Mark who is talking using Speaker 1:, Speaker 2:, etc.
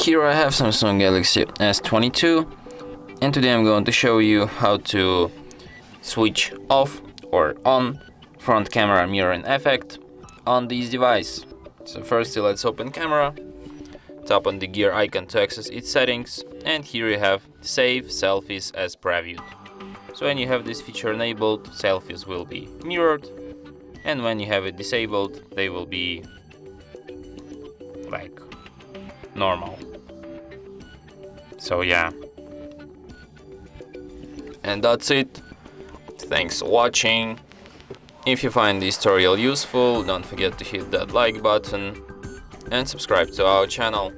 Speaker 1: Here I have Samsung Galaxy S22, and today I'm going to show you how to switch off or on front camera mirroring effect on this device. So firstly, let's open camera, tap on the gear icon to access its settings, and here you have Save Selfies as Previewed. So when you have this feature enabled, selfies will be mirrored, and when you have it disabled, they will be like normal. So yeah, and that's it. Thanks for watching. If you find this tutorial useful, don't forget to hit that like button and subscribe to our channel.